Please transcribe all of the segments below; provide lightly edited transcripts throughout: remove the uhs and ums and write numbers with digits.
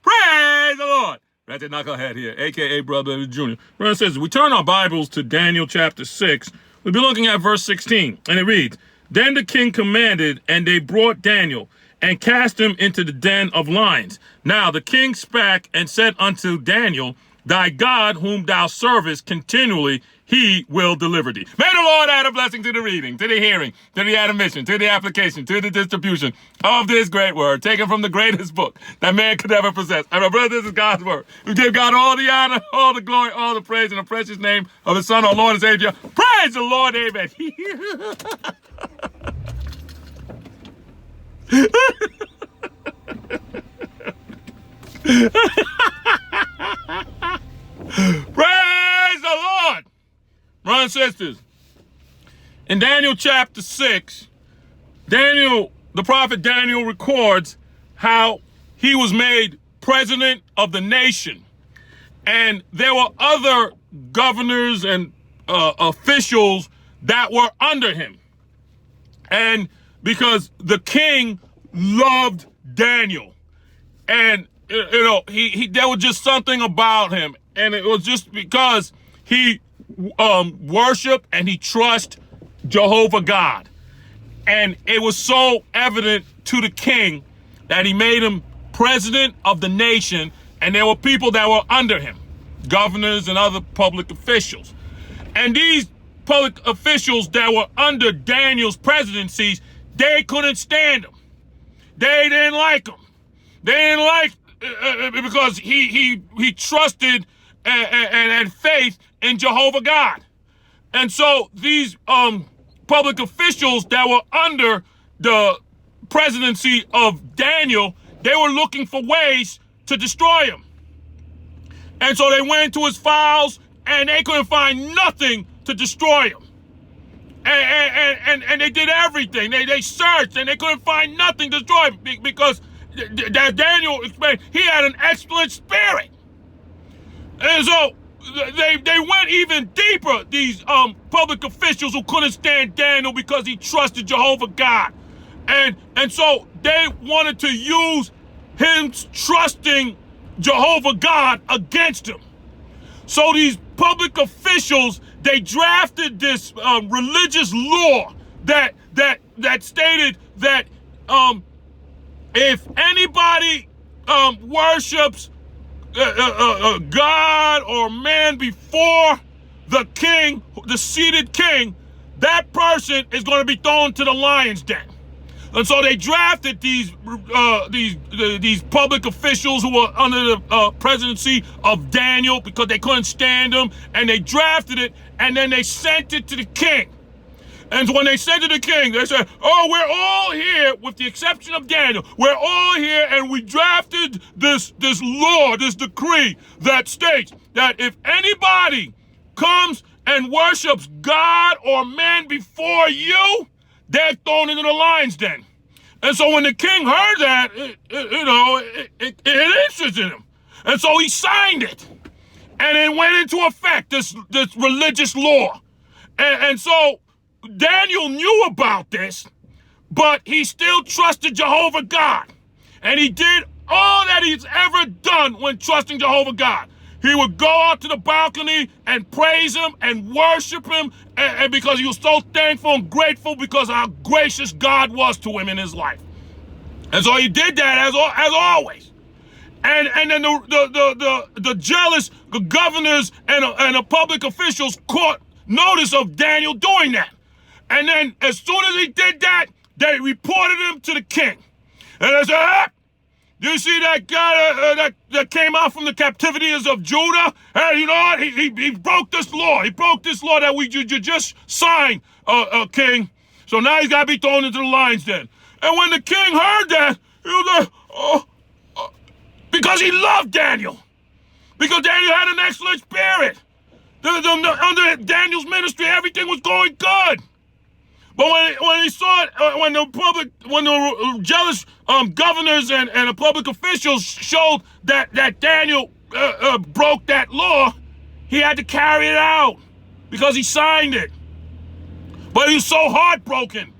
Praise the Lord. Ratchet Knucklehead here, a.k.a. Brother Jr. Brother says, we turn our Bibles to Daniel chapter 6. We'll be looking at verse 16, and it reads, Then the king commanded, and they brought Daniel, and cast him into the den of lions. Now the king spake and said unto Daniel, Thy God whom thou servest continually, he will deliver thee. May the Lord add a blessing to the reading, to the hearing, to the admission, to the application, to the distribution of this great word, taken from the greatest book that man could ever possess. And my brother, this is God's word. We give God all the honor, all the glory, all the praise in the precious name of his Son, our Lord and Savior. Praise the Lord, amen. Praise the Lord. Brothers and sisters, in Daniel chapter 6, the prophet Daniel records how he was made president of the nation. And there were other governors and officials that were under him. And because the king loved Daniel, and there was just something about him, and it was just because he worship and he trust Jehovah God. And it was so evident to the king that he made him president of the nation, and there were people that were under him, governors and other public officials. And these public officials that were under Daniel's presidencies, they couldn't stand him. They didn't like him. They didn't like because he trusted and had faith in Jehovah God. And so these public officials that were under the presidency of Daniel, they were looking for ways to destroy him. And so they went into his files and they couldn't find nothing to destroy him. And they did everything. They searched and they couldn't find nothing to destroy him because Daniel explained he had an excellent spirit. And so they went even deeper, these public officials who couldn't stand Daniel because he trusted Jehovah God. And so they wanted to use him trusting Jehovah God against him. So these public officials, they drafted this religious law that stated that if anybody worships God or man before the king, the seated king, that person is going to be thrown to the lion's den. And so they drafted these public officials who were under the presidency of Daniel because they couldn't stand him, and they drafted it, and then they sent it to the king. And when they sent it to the king, they said, oh, we're all here, with the exception of Daniel, we're all here, and we drafted this law, this decree that states that if anybody comes and worships God or man before you, they're thrown into the lion's den. And so when the king heard that, it interested him. And so he signed it. And it went into effect, this religious law. And so Daniel knew about this, but he still trusted Jehovah God. And he did all that he's ever done when trusting Jehovah God. He would go out to the balcony and praise him and worship him, and because he was so thankful and grateful because how gracious God was to him in his life. And so he did that as always. And then the jealous governors and the public officials caught notice of Daniel doing that. And then as soon as he did that, they reported him to the king. And they said, do you see that guy that came out from the captivities of Judah? Hey, you know what? He broke this law. He broke this law that you just signed, king. So now he's got to be thrown into the lion's den. And when the king heard that, he was like, because he loved Daniel. Because Daniel had an excellent spirit. Under Daniel's ministry, everything was going good. But when he saw it, when the jealous governors and the public officials showed that Daniel broke that law, he had to carry it out because he signed it. But he was so heartbroken.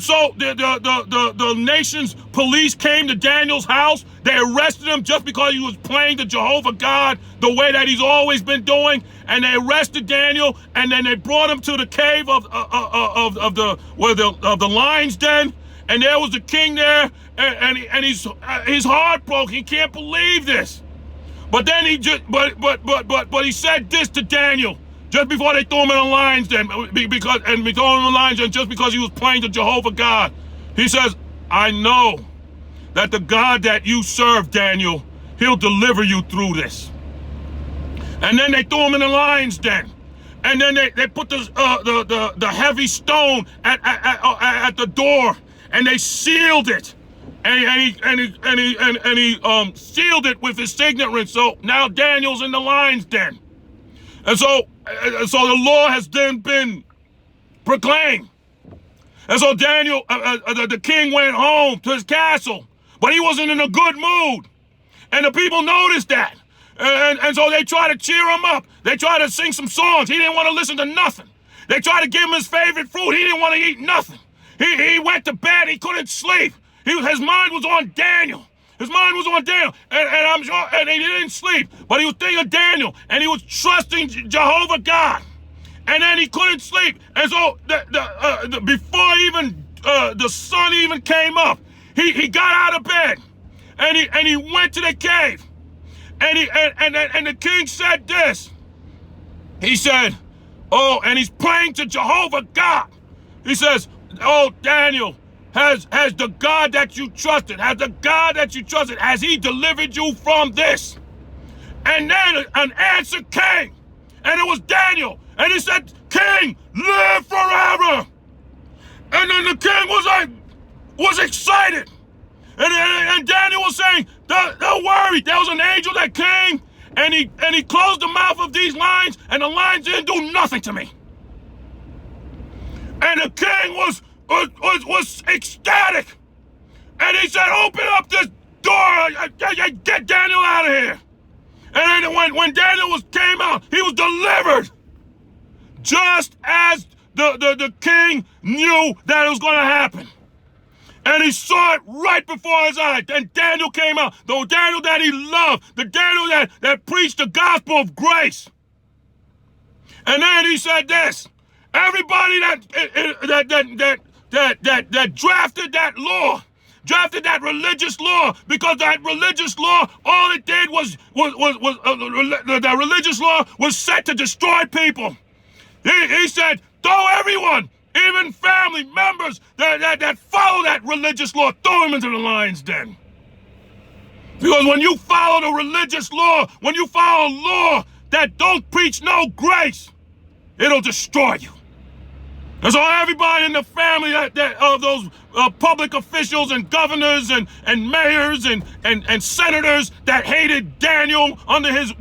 so the nation's police came to Daniel's house. They arrested him just because he was praying to Jehovah God the way that he's always been doing. And they arrested Daniel, and then they brought him to the cave of the lion's den. And there was the king there, and he's heartbroken. He can't believe this. But then he he said this to Daniel just before they threw him in the lion's den, because just because he was praying to Jehovah God. He says, I know that the God that you serve, Daniel, he'll deliver you through this. And then they threw him in the lion's den. And then they put the heavy stone at the door, and they sealed it. And he sealed it with his signet. So now Daniel's in the lion's den. And so the law has then been proclaimed. And so Daniel, the king, went home to his castle, but he wasn't in a good mood. And the people noticed that. And so they tried to cheer him up. They tried to sing some songs. He didn't want to listen to nothing. They tried to give him his favorite food. He didn't want to eat nothing. He went to bed. He couldn't sleep. His mind was on Daniel. His mind was on Daniel. And I'm sure, and he didn't sleep, but he was thinking of Daniel, and he was trusting Jehovah God. And then he couldn't sleep. And so before even the sun even came up, he got out of bed, and he went to the cave. And the king said this. He said, oh, and he's praying to Jehovah God. He says, oh, Daniel, has the God that you trusted, has he delivered you from this? And then an answer came, and it was Daniel. And he said, King, live forever. And then the king was excited. And Daniel was saying, don't worry, there was an angel that came, and he closed the mouth of these lions, and the lions didn't do nothing to me. And the king was ecstatic. And he said, open up this door, get Daniel out of here. And then when Daniel came out, he was delivered. Just as the king knew that it was going to happen. And he saw it right before his eyes. And Daniel came out. The Daniel that he loved. The Daniel that preached the gospel of grace. And then he said this. Everybody that drafted that law, drafted that religious law, because that religious law, all it did was the religious law was set to destroy people. He said, throw everyone, even family members that follow that religious law, throw them into the lion's den. Because when you follow the religious law, when you follow law that don't preach no grace, it'll destroy you. And so everybody in the family of those public officials and governors and mayors and senators that hated Daniel under his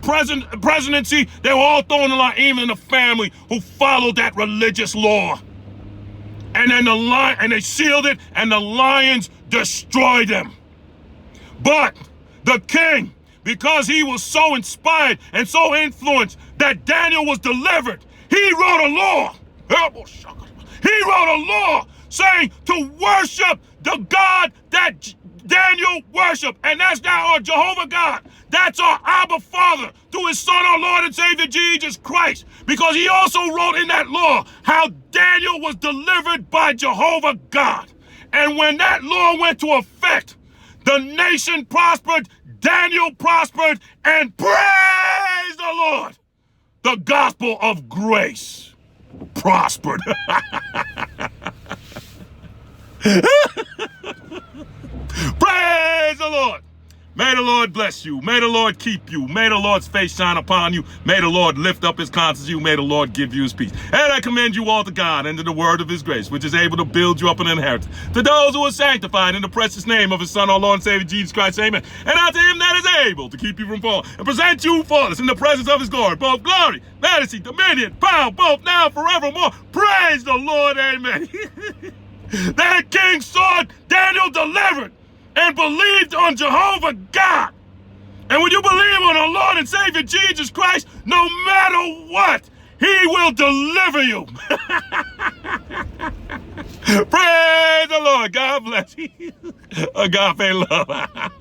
presidency, they were all thrown in the line, even the family who followed that religious law. And then and they sealed it, and the lions destroyed them. But the king, because he was so inspired and so influenced that Daniel was delivered, he wrote a law. He wrote a law saying to worship the God that Daniel worshiped, and that's now our Jehovah God. That's our Abba Father through his Son, our Lord and Savior, Jesus Christ. Because he also wrote in that law how Daniel was delivered by Jehovah God. And when that law went to effect, the nation prospered, Daniel prospered, and praise the Lord, the gospel of grace prospered. Praise the Lord. May the Lord bless you. May the Lord keep you. May the Lord's face shine upon you. May the Lord lift up his countenance to you. May the Lord give you his peace. And I commend you all to God and to the word of his grace, which is able to build you up an inheritance. To those who are sanctified in the precious name of his Son, our Lord and Savior, Jesus Christ, amen. And unto him that is able to keep you from falling and present you faultless in the presence of his glory, both glory, majesty, dominion, power, both now and forevermore. Praise the Lord, amen. That king saw Daniel delivered and believed on Jehovah God. And when you believe on our Lord and Savior Jesus Christ, no matter what, he will deliver you. Praise the Lord. God bless you. Agape love.